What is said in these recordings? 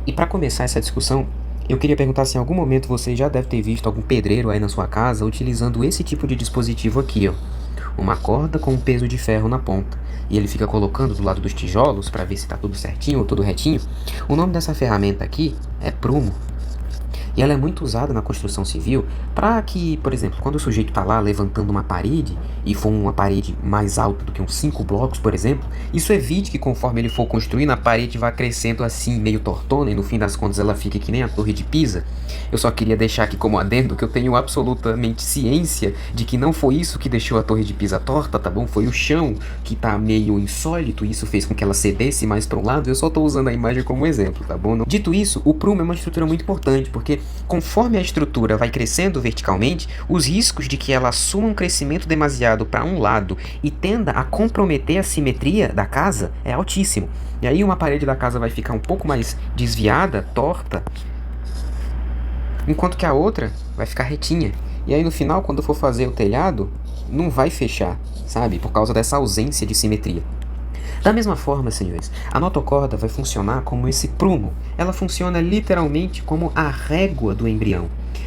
E para começar essa discussão, eu queria perguntar se em algum momento você já deve ter visto algum pedreiro aí na sua casa utilizando esse tipo de dispositivo aqui, ó. Uma corda com um peso de ferro na ponta. E ele fica colocando do lado dos tijolos para ver se tá tudo certinho ou tudo retinho. O nome dessa ferramenta aqui é prumo. E ela é muito usada na construção civil para que, por exemplo, quando o sujeito está lá levantando uma parede e for uma parede mais alta do que uns 5 blocos, por exemplo, isso evite que conforme ele for construindo a parede vá crescendo assim, meio tortona, e no fim das contas ela fique que nem a Torre de Pisa. Eu só queria deixar aqui como adendo que eu tenho absolutamente ciência de que não foi isso que deixou a Torre de Pisa torta, tá bom? Foi o chão que tá meio insólito e isso fez com que ela cedesse mais para um lado. Eu só tô usando a imagem como exemplo, tá bom? Dito isso, o prumo é uma estrutura muito importante, porque conforme a estrutura vai crescendo verticalmente, os riscos de que ela assuma um crescimento demasiado para um lado e tenda a comprometer a simetria da casa é altíssimo. E aí uma parede da casa vai ficar um pouco mais desviada, torta, enquanto que a outra vai ficar retinha. E aí no final, quando for fazer o telhado, não vai fechar, sabe? Por causa dessa ausência de simetria. Da mesma forma, senhores, a notocorda vai funcionar como esse prumo. Ela funciona literalmente como a régua do embrião.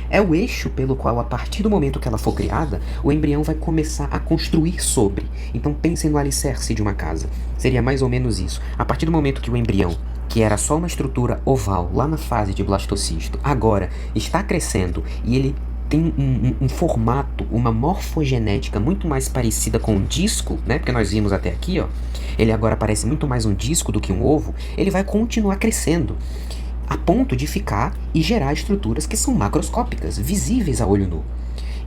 É o eixo pelo qual, a partir do momento que ela for criada, o embrião vai começar a construir sobre. Então pensem no alicerce de uma casa. Seria mais ou menos isso. A partir do momento que o embrião, que era só uma estrutura oval lá na fase de blastocisto, agora está crescendo e ele tem um formato, uma morfogenética muito mais parecida com um disco, né? Porque nós vimos até aqui, ó. Ele agora parece muito mais um disco do que um ovo. Ele vai continuar crescendo a ponto de ficar e gerar estruturas que são macroscópicas, visíveis a olho nu.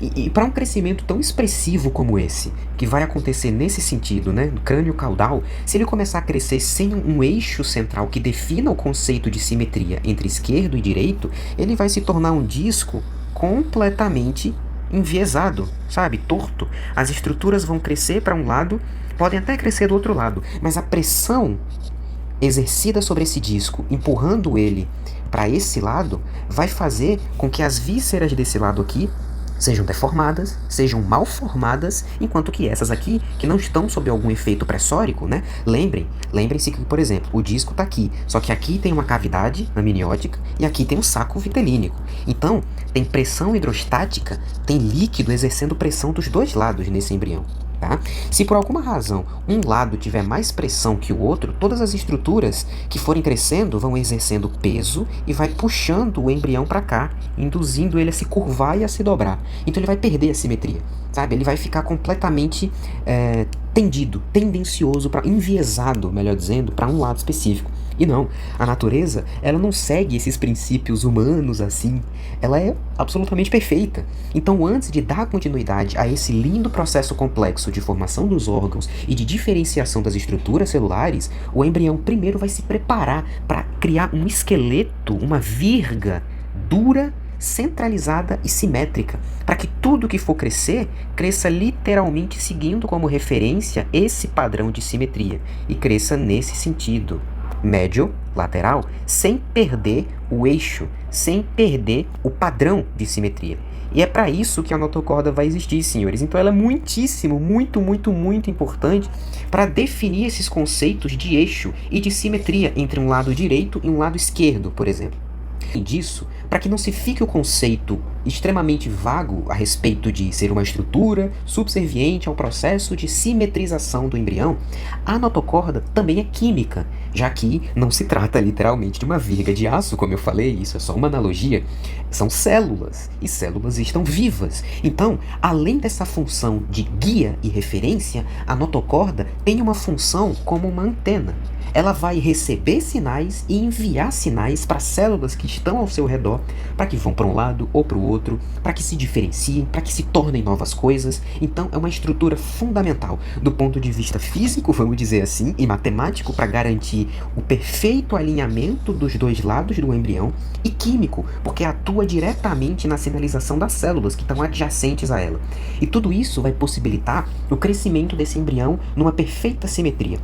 E para um crescimento tão expressivo como esse, que vai acontecer nesse sentido, né, no crânio caudal, se ele começar a crescer sem um eixo central que defina o conceito de simetria entre esquerdo e direito, ele vai se tornar um disco completamente enviesado, sabe, torto. As estruturas vão crescer para um lado, podem até crescer do outro lado, mas a pressão exercida sobre esse disco, empurrando ele para esse lado, vai fazer com que as vísceras desse lado aqui sejam deformadas, sejam mal formadas, enquanto que essas aqui, que não estão sob algum efeito pressórico, né? Lembrem-se que, por exemplo, o disco está aqui, só que aqui tem uma cavidade amniótica e aqui tem um saco vitelínico. Então, tem pressão hidrostática, tem líquido exercendo pressão dos dois lados nesse embrião. Tá? Se por alguma razão um lado tiver mais pressão que o outro, todas as estruturas que forem crescendo vão exercendo peso e vai puxando o embrião para cá, induzindo ele a se curvar e a se dobrar. Então ele vai perder a simetria, sabe? Ele vai ficar completamente tendido, tendencioso, enviesado, melhor dizendo, para um lado específico. E não, a natureza, ela não segue esses princípios humanos assim. Ela é absolutamente perfeita. Então, antes de dar continuidade a esse lindo processo complexo de formação dos órgãos e de diferenciação das estruturas celulares, o embrião primeiro vai se preparar para criar um esqueleto, uma virga dura, centralizada e simétrica, para que tudo que for crescer, cresça literalmente seguindo como referência esse padrão de simetria e cresça nesse sentido médio, lateral, sem perder o eixo, sem perder o padrão de simetria. E é para isso que a notocorda vai existir, senhores. Então ela é muitíssimo, muito importante para definir esses conceitos de eixo e de simetria entre um lado direito e um lado esquerdo, por exemplo. E disso, para que não se fique o conceito extremamente vago a respeito de ser uma estrutura subserviente ao processo de simetrização do embrião, a notocorda também é química, já que não se trata literalmente de uma virga de aço, como eu falei, isso é só uma analogia, são células, e células estão vivas. Então, além dessa função de guia e referência, a notocorda tem uma função como uma antena. Ela vai receber sinais e enviar sinais para células que estão ao seu redor, para que vão para um lado ou para o outro, para que se diferenciem, para que se tornem novas coisas. Então é uma estrutura fundamental do ponto de vista físico, vamos dizer assim, e matemático, para garantir o perfeito alinhamento dos dois lados do embrião, e químico, porque atua diretamente na sinalização das células que estão adjacentes a ela. E tudo isso vai possibilitar o crescimento desse embrião numa perfeita simetria.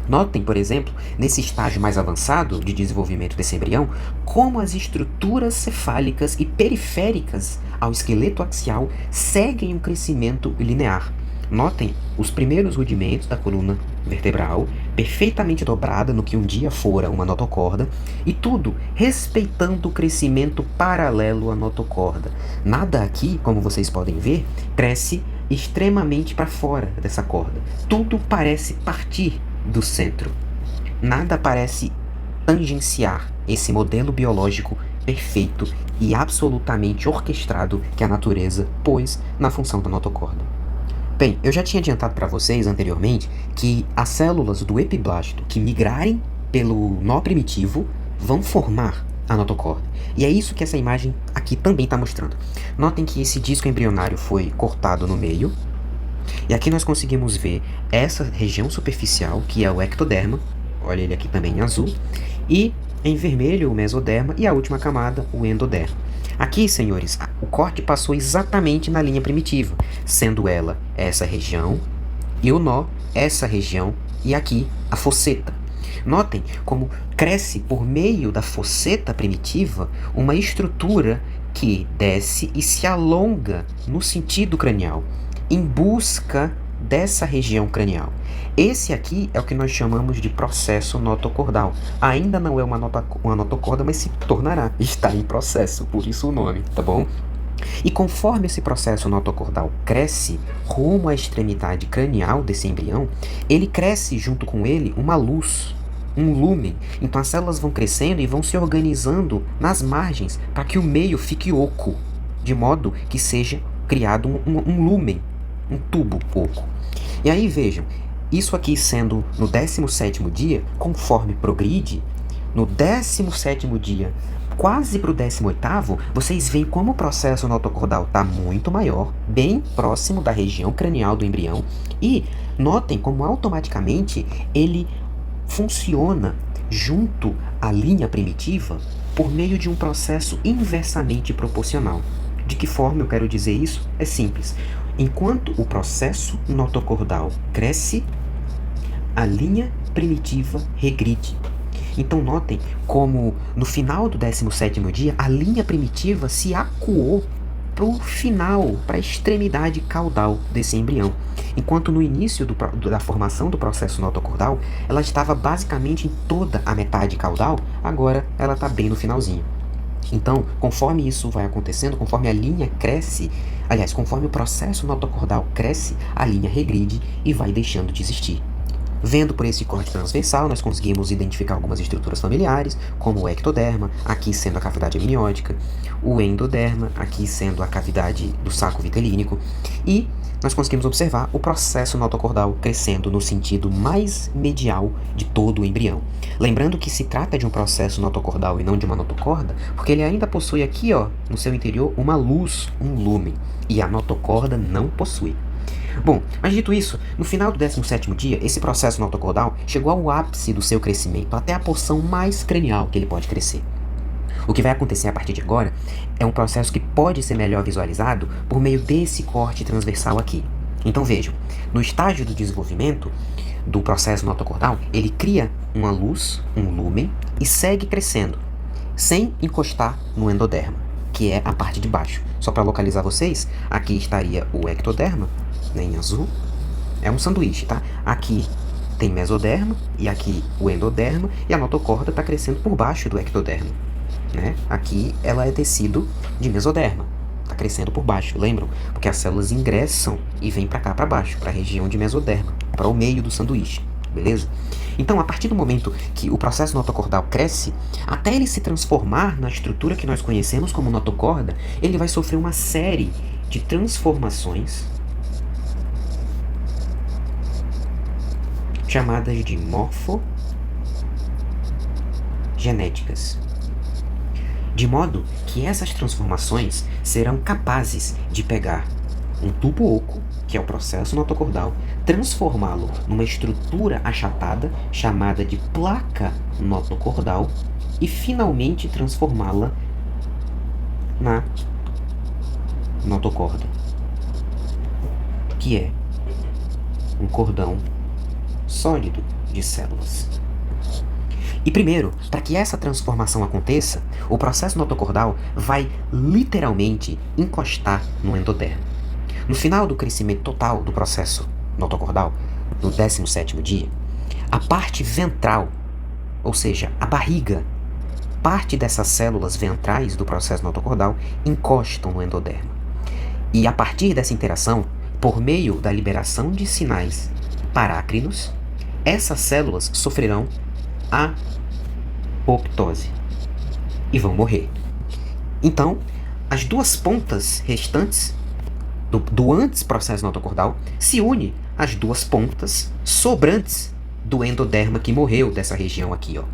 Notem, por exemplo, nesse estágio mais avançado de desenvolvimento desse embrião, como as estruturas cefálicas e periféricas ao esqueleto axial seguem um crescimento linear. Notem os primeiros rudimentos da coluna vertebral, perfeitamente dobrada no que um dia fora uma notocorda, e tudo respeitando o crescimento paralelo à notocorda. Nada aqui, como vocês podem ver, cresce extremamente para fora dessa corda. Tudo parece partir do centro. Nada parece tangenciar esse modelo biológico perfeito e absolutamente orquestrado que a natureza pôs na função da notocorda. Bem, eu já tinha adiantado para vocês anteriormente que as células do epiblasto que migrarem pelo nó primitivo vão formar a notocorda. E é isso que essa imagem aqui também está mostrando. Notem que esse disco embrionário foi cortado no meio, e aqui nós conseguimos ver essa região superficial, que é o ectoderma, olha ele aqui também em azul, e em vermelho o mesoderma e a última camada, o endoderma. Aqui, senhores, o corte passou exatamente na linha primitiva, sendo ela essa região e o nó essa região e aqui a fosseta. Notem como cresce por meio da fosseta primitiva uma estrutura que desce e se alonga no sentido cranial, em busca dessa região cranial. Esse aqui é o que nós chamamos de processo notocordal. Ainda não é uma notocorda, mas se tornará. Está em processo, por isso o nome, tá bom? E conforme esse processo notocordal cresce rumo à extremidade cranial desse embrião, ele cresce junto com ele uma luz, um lúmen. Então as células vão crescendo e vão se organizando nas margens para que o meio fique oco, de modo que seja criado um lúmen, um tubo oco. E aí vejam, isso aqui sendo no 17º dia, conforme progride, no 17º dia, quase para o 18º, vocês veem como o processo notocordal está muito maior, bem próximo da região cranial do embrião, e notem como automaticamente ele funciona junto à linha primitiva por meio de um processo inversamente proporcional. De que forma eu quero dizer isso? É simples. Enquanto o processo notocordal cresce, a linha primitiva regride. Então notem como no final do 17º dia a linha primitiva se acuou para o final, para a extremidade caudal desse embrião. Enquanto no início da formação do processo notocordal ela estava basicamente em toda a metade caudal, agora ela está bem no finalzinho. Então, conforme isso vai acontecendo, conforme a linha cresce, aliás, conforme o processo notocordal cresce, a linha regride e vai deixando de existir. Vendo por esse corte transversal, nós conseguimos identificar algumas estruturas familiares, como o ectoderma, aqui sendo a cavidade amniótica, o endoderma, aqui sendo a cavidade do saco vitelínico, e nós conseguimos observar o processo notocordal crescendo no sentido mais medial de todo o embrião. Lembrando que se trata de um processo notocordal e não de uma notocorda, porque ele ainda possui aqui, ó, no seu interior, uma luz, um lúmen, e a notocorda não possui. Bom, mas dito isso, no final do 17º dia, esse processo notocordal chegou ao ápice do seu crescimento, até a porção mais cranial que ele pode crescer. O que vai acontecer a partir de agora é um processo que pode ser melhor visualizado por meio desse corte transversal aqui. Então vejam, no estágio do desenvolvimento do processo notocordal, ele cria uma luz, um lúmen, e segue crescendo, sem encostar no endoderma, que é a parte de baixo. Só para localizar vocês, aqui estaria o ectoderma, né, em azul, é um sanduíche, tá? Aqui tem mesoderma, e aqui o endoderma, e a notocorda está crescendo por baixo do ectoderma. Né? Aqui ela é tecido de mesoderma, está crescendo por baixo, lembram? Porque as células ingressam e vêm para cá para baixo, para a região de mesoderma, para o meio do sanduíche, beleza? Então, a partir do momento que o processo notocordal cresce, até ele se transformar na estrutura que nós conhecemos como notocorda, ele vai sofrer uma série de transformações chamadas de morfogenéticas. De modo que essas transformações serão capazes de pegar um tubo oco, que é o processo notocordal, transformá-lo numa estrutura achatada, chamada de placa notocordal, e finalmente transformá-la na notocorda, que é um cordão sólido de células. E primeiro, para que essa transformação aconteça, o processo notocordal vai literalmente encostar no endoderma. No final do crescimento total do processo notocordal, no 17º dia, a parte ventral, ou seja, a barriga, parte dessas células ventrais do processo notocordal encostam no endoderma. E a partir dessa interação, por meio da liberação de sinais parácrinos, essas células sofrerão apoptose e vão morrer. Então, as duas pontas restantes do antes processo notocordal se unem às duas pontas sobrantes do endoderma que morreu dessa região aqui, ó.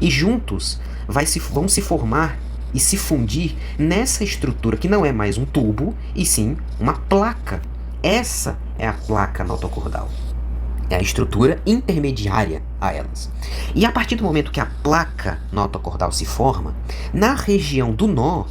E juntos vão se formar e se fundir nessa estrutura que não é mais um tubo, e sim uma placa. Essa é a placa notocordal. É a estrutura intermediária a elas. E a partir do momento que a placa notocordal se forma, na região do nó,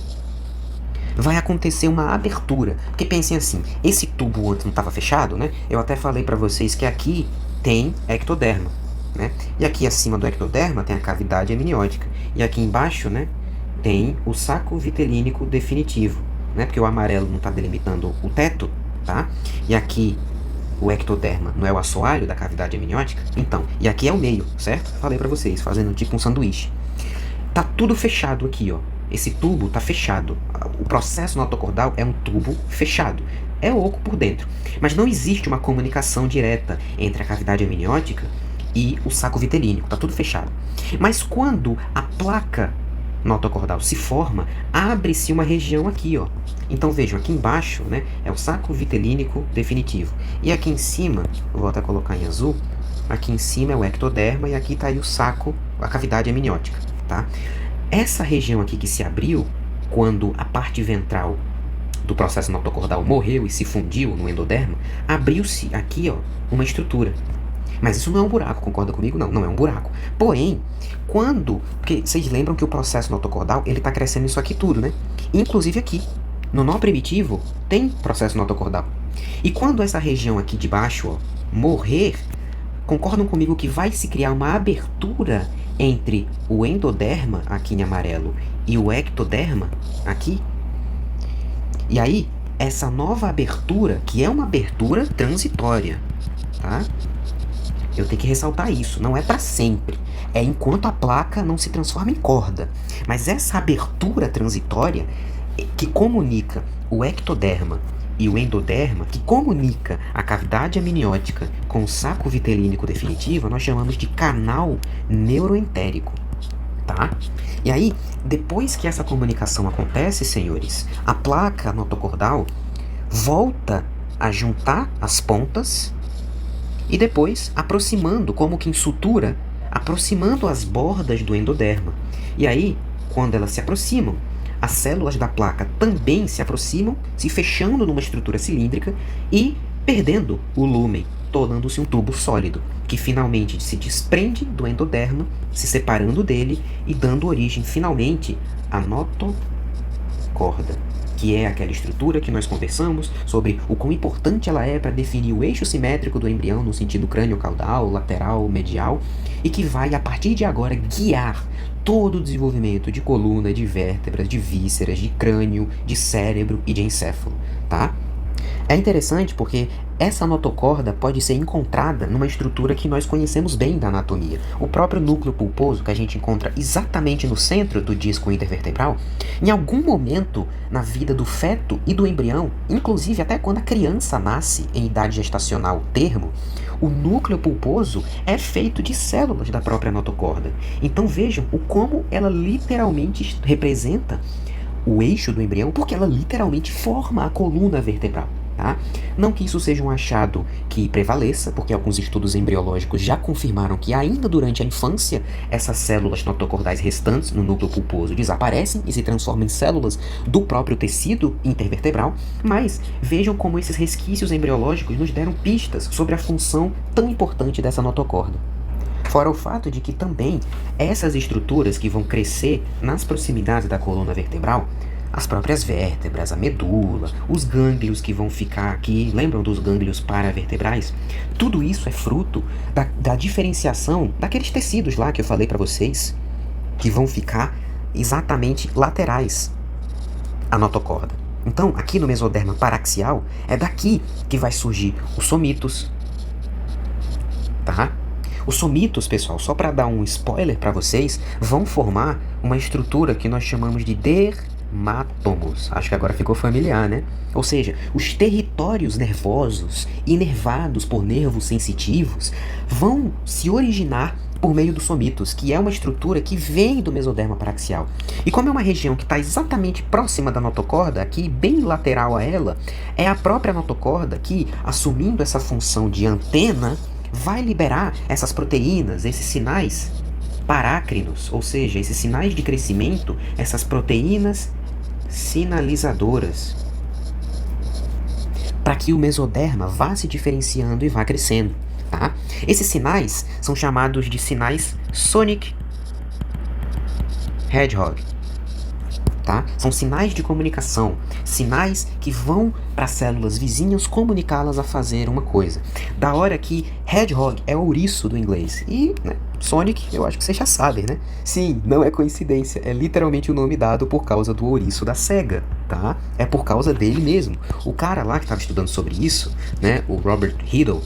vai acontecer uma abertura. Porque pensem assim, esse tubo antes não estava fechado, né? Eu até falei para vocês que aqui tem ectoderma, né? E aqui acima do ectoderma tem a cavidade amniótica. E aqui embaixo, né, tem o saco vitelínico definitivo, né? Porque o amarelo não está delimitando o teto, tá? E aqui o ectoderma não é o assoalho da cavidade amniótica? Então, e aqui é o meio, certo? Falei para vocês, fazendo tipo um sanduíche. Tá tudo fechado aqui, ó. Esse tubo tá fechado. O processo notocordal é um tubo fechado. É oco por dentro. Mas não existe uma comunicação direta entre a cavidade amniótica e o saco vitelínico. Tá tudo fechado. Mas quando a placa notocordal se forma, abre-se uma região aqui, ó. Então vejam, aqui embaixo, né, é o saco vitelínico definitivo. E aqui em cima, eu vou até colocar em azul, aqui em cima é o ectoderma e aqui tá aí o saco, a cavidade amniótica, tá? Essa região aqui que se abriu, quando a parte ventral do processo notocordal morreu e se fundiu no endoderma, abriu-se aqui, ó, uma estrutura. Mas isso não é um buraco, concorda comigo? Não, não é um buraco. Porém, porque vocês lembram que o processo notocordal, ele tá crescendo isso aqui tudo, né? Inclusive aqui, no nó primitivo, tem processo notocordal. E quando essa região aqui de baixo, ó, morrer, concordam comigo que vai se criar uma abertura entre o endoderma, aqui em amarelo, e o ectoderma, aqui? E aí, essa nova abertura, que é uma abertura transitória, tá? Eu tenho que ressaltar isso, não é para sempre. É enquanto a placa não se transforma em corda. Mas essa abertura transitória que comunica o ectoderma e o endoderma, que comunica a cavidade amniótica com o saco vitelínico definitivo, nós chamamos de canal neuroentérico, tá? E aí, depois que essa comunicação acontece, senhores, a placa notocordal volta a juntar as pontas e depois aproximando, como que em sutura, aproximando as bordas do endoderma. E aí, quando elas se aproximam, as células da placa também se aproximam, se fechando numa estrutura cilíndrica e perdendo o lúmen, tornando-se um tubo sólido, que finalmente se desprende do endoderma, se separando dele e dando origem finalmente à notocorda, que é aquela estrutura que nós conversamos sobre o quão importante ela é para definir o eixo simétrico do embrião no sentido crânio-caudal, lateral, medial, e que vai, a partir de agora, guiar todo o desenvolvimento de coluna, de vértebras, de vísceras, de crânio, de cérebro e de encéfalo, tá? É interessante porque essa notocorda pode ser encontrada numa estrutura que nós conhecemos bem da anatomia. O próprio núcleo pulposo, que a gente encontra exatamente no centro do disco intervertebral, em algum momento na vida do feto e do embrião, inclusive até quando a criança nasce em idade gestacional termo, o núcleo pulposo é feito de células da própria notocorda. Então vejam o como ela literalmente representa o eixo do embrião, porque ela literalmente forma a coluna vertebral. Tá? Não que isso seja um achado que prevaleça, porque alguns estudos embriológicos já confirmaram que ainda durante a infância essas células notocordais restantes no núcleo pulposo desaparecem e se transformam em células do próprio tecido intervertebral, mas vejam como esses resquícios embriológicos nos deram pistas sobre a função tão importante dessa notocorda. Fora o fato de que também essas estruturas que vão crescer nas proximidades da coluna vertebral, as próprias vértebras, a medula, os gânglios que vão ficar aqui, lembram dos gânglios paravertebrais? Tudo isso é fruto da diferenciação daqueles tecidos lá que eu falei para vocês, que vão ficar exatamente laterais à notocorda. Então, aqui no mesoderma paraxial, é daqui que vai surgir os somitos, tá? Os somitos, pessoal, só para dar um spoiler para vocês, vão formar uma estrutura que nós chamamos de dermátomos. Acho que agora ficou familiar, né? Ou seja, os territórios nervosos, inervados por nervos sensitivos, vão se originar por meio dos somitos, que é uma estrutura que vem do mesoderma paraxial. E como é uma região que está exatamente próxima da notocorda, aqui bem lateral a ela, é a própria notocorda que, assumindo essa função de antena, vai liberar essas proteínas, esses sinais parácrinos, ou seja, esses sinais de crescimento, essas proteínas sinalizadoras, para que o mesoderma vá se diferenciando e vá crescendo. Tá? Esses sinais são chamados de sinais Sonic Hedgehog. Tá? São sinais de comunicação, sinais que vão para as células vizinhas comunicá-las a fazer uma coisa. Da hora que Hedgehog é ouriço do inglês e Sonic, eu acho que vocês já sabem, né? Sim, não é coincidência, é literalmente o nome dado por causa do ouriço da SEGA, tá? É por causa dele mesmo. O cara lá que estava estudando sobre isso, né, o Robert Riddle,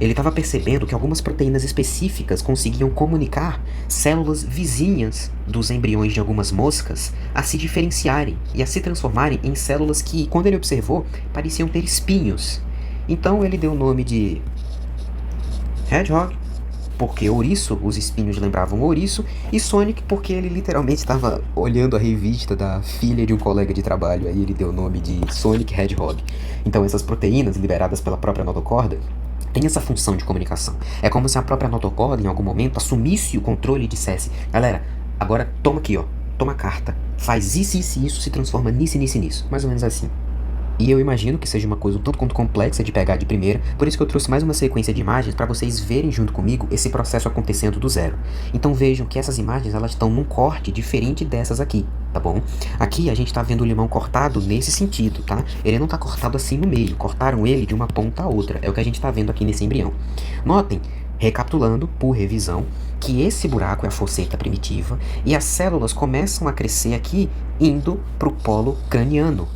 ele estava percebendo que algumas proteínas específicas conseguiam comunicar células vizinhas dos embriões de algumas moscas a se diferenciarem e a se transformarem em células que, quando ele observou, pareciam ter espinhos. Então ele deu o nome de Hedgehog, porque ouriço, os espinhos lembravam ouriço, e Sonic, porque ele literalmente estava olhando a revista da filha de um colega de trabalho, aí ele deu o nome de Sonic Hedgehog. Então essas proteínas liberadas pela própria notocorda tem essa função de comunicação. É como se a própria notocorda, em algum momento, assumisse o controle e dissesse: galera, agora toma aqui, ó, toma a carta, faz isso, isso e isso, se transforma nisso, nisso e nisso. Mais ou menos assim. E eu imagino que seja uma coisa um tanto quanto complexa de pegar de primeira, por isso que eu trouxe mais uma sequência de imagens para vocês verem junto comigo esse processo acontecendo do zero. Então vejam que essas imagens elas estão num corte diferente dessas aqui, tá bom? Aqui a gente tá vendo o limão cortado nesse sentido, tá? Ele não tá cortado assim no meio, cortaram ele de uma ponta a outra, é o que a gente tá vendo aqui nesse embrião. Notem, recapitulando, por revisão, que esse buraco é a fosseta primitiva e as células começam a crescer aqui indo pro polo craniano.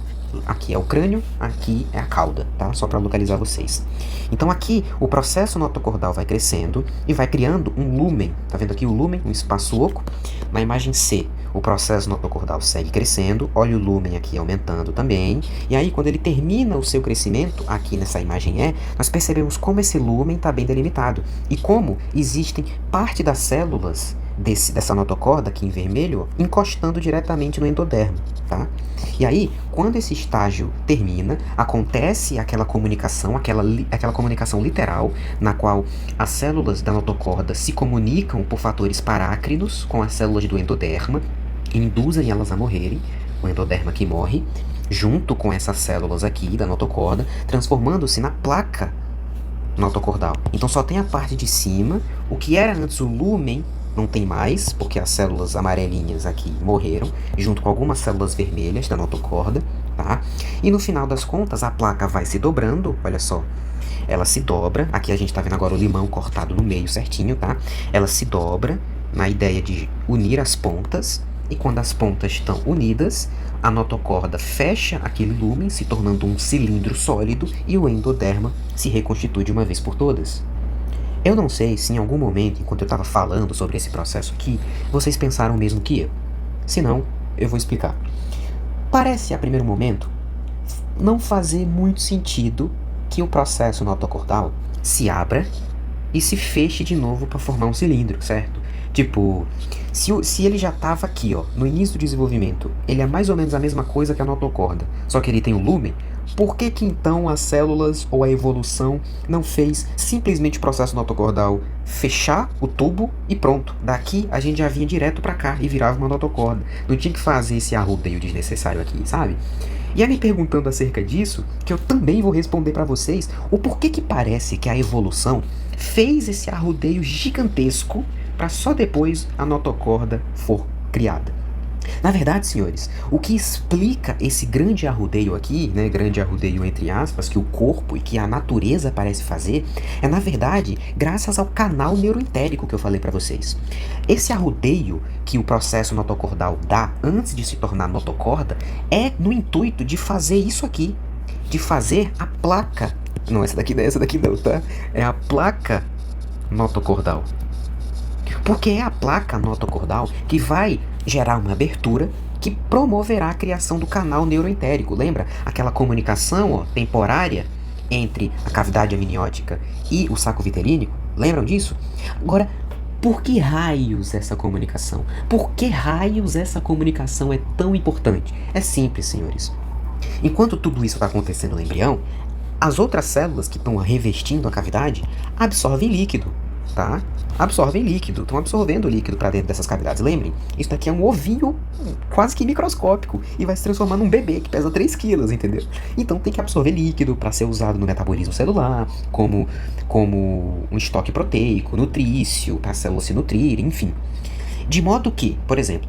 Aqui é o crânio, aqui é a cauda, tá? Só para localizar vocês. Então aqui o processo notocordal vai crescendo e vai criando um lúmen. Tá vendo aqui o lúmen, um espaço oco? Na imagem C, o processo notocordal segue crescendo, olha o lúmen aqui aumentando também. E aí quando ele termina o seu crescimento, aqui nessa imagem E, nós percebemos como esse lúmen está bem delimitado. E como existem parte das células dessa notocorda aqui em vermelho, encostando diretamente no endodermo, tá? E aí, quando esse estágio termina, acontece aquela comunicação, aquela comunicação literal, na qual as células da notocorda se comunicam por fatores parácrinos com as células do endoderma, e induzem elas a morrerem, o endoderma que morre, junto com essas células aqui da notocorda, transformando-se na placa notocordal. Então só tem a parte de cima, o que era antes o lúmen, não tem mais, porque as células amarelinhas aqui morreram, junto com algumas células vermelhas da notocorda, tá? E no final das contas, a placa vai se dobrando, olha só. Ela se dobra, aqui a gente tá vendo agora o limão cortado no meio certinho, tá? Ela se dobra na ideia de unir as pontas, e quando as pontas estão unidas, a notocorda fecha aquele lúmen, se tornando um cilindro sólido, e o endoderma se reconstitui de uma vez por todas. Eu não sei se em algum momento, enquanto eu estava falando sobre esse processo aqui, vocês pensaram o mesmo que eu. Se não, eu vou explicar. Parece, a primeiro momento, não fazer muito sentido que o processo notocordal se e se feche de novo para formar um cilindro, certo? Tipo, se ele já estava aqui, ó, no início do desenvolvimento, ele é mais ou menos a mesma coisa que a notocorda, só que ele tem um lúmen, por que que então as células ou a evolução não fez simplesmente o processo notocordal fechar o tubo e pronto? Daqui a gente já vinha direto para cá e virava uma notocorda. Não tinha que fazer esse arrodeio desnecessário aqui, sabe? E é me perguntando acerca disso que eu também vou responder para vocês o porquê que parece que a evolução fez esse arrodeio gigantesco para só depois a notocorda for criada. Na verdade, senhores, o que explica esse grande arrodeio aqui, né, grande arrodeio entre aspas, que o corpo e que a natureza parece fazer, é na verdade graças ao canal neuroentérico que eu falei para vocês. Esse arrodeio que o processo notocordal dá antes de se tornar notocorda é no intuito de fazer isso aqui, de fazer a placa, não essa daqui não, tá? É a placa notocordal? Porque é a placa notocordal que vai gerar uma abertura que promoverá a criação do canal neuroentérico. Lembra aquela comunicação temporária entre a cavidade amniótica e o saco vitelínico? Lembram disso? Agora, por que raios essa comunicação? Por que raios essa comunicação é tão importante? É simples, senhores. Enquanto tudo isso está acontecendo no embrião, as outras células que estão revestindo a cavidade absorvem líquido, tá? Absorvem líquido, estão absorvendo líquido para dentro dessas cavidades. Lembrem, isso daqui é um ovinho quase que microscópico e vai se transformar num bebê que pesa 3 quilos, entendeu? Então tem que absorver líquido para ser usado no metabolismo celular, como um estoque proteico, nutrício, para a célula se nutrir, enfim. De modo que, por exemplo,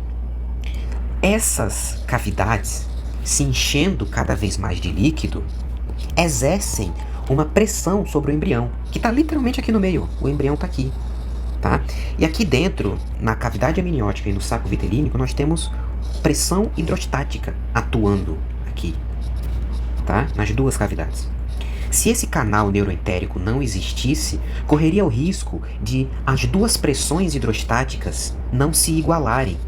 essas cavidades se enchendo cada vez mais de líquido exercem uma pressão sobre o embrião, que está literalmente aqui no meio. O embrião está aqui, tá? E aqui dentro, na cavidade amniótica e no saco vitelínico, nós temos pressão hidrostática atuando aqui, tá? Nas duas cavidades. Se esse canal neuroentérico não existisse, correria o risco de as duas pressões hidrostáticas não se igualarem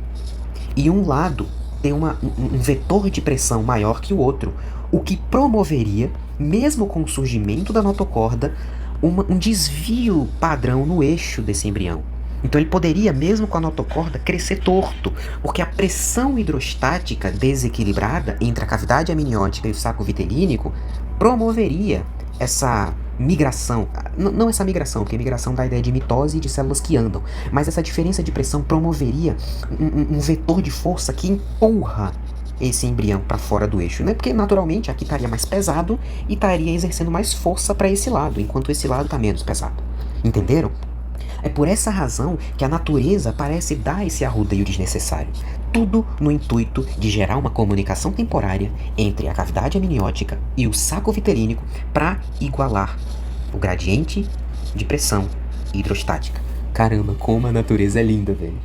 e um lado ter um vetor de pressão maior que o outro, o que promoveria, mesmo com o surgimento da notocorda, um desvio padrão no eixo desse embrião. Então ele poderia, mesmo com a notocorda, crescer torto, porque a pressão hidrostática desequilibrada entre a cavidade amniótica e o saco vitelínico promoveria essa migração, não essa migração, porque migração dá a ideia de mitose de células que andam, mas essa diferença de pressão promoveria um vetor de força que empurra esse embrião para fora do eixo, né? Porque naturalmente aqui estaria mais pesado e estaria exercendo mais força para esse lado, enquanto esse lado está menos pesado. Entenderam? É por essa razão que a natureza parece dar esse arrodeio desnecessário. Tudo no intuito de gerar uma comunicação temporária entre a cavidade amniótica e o saco vitelínico para igualar o gradiente de pressão hidrostática. Caramba, como a natureza é linda, velho.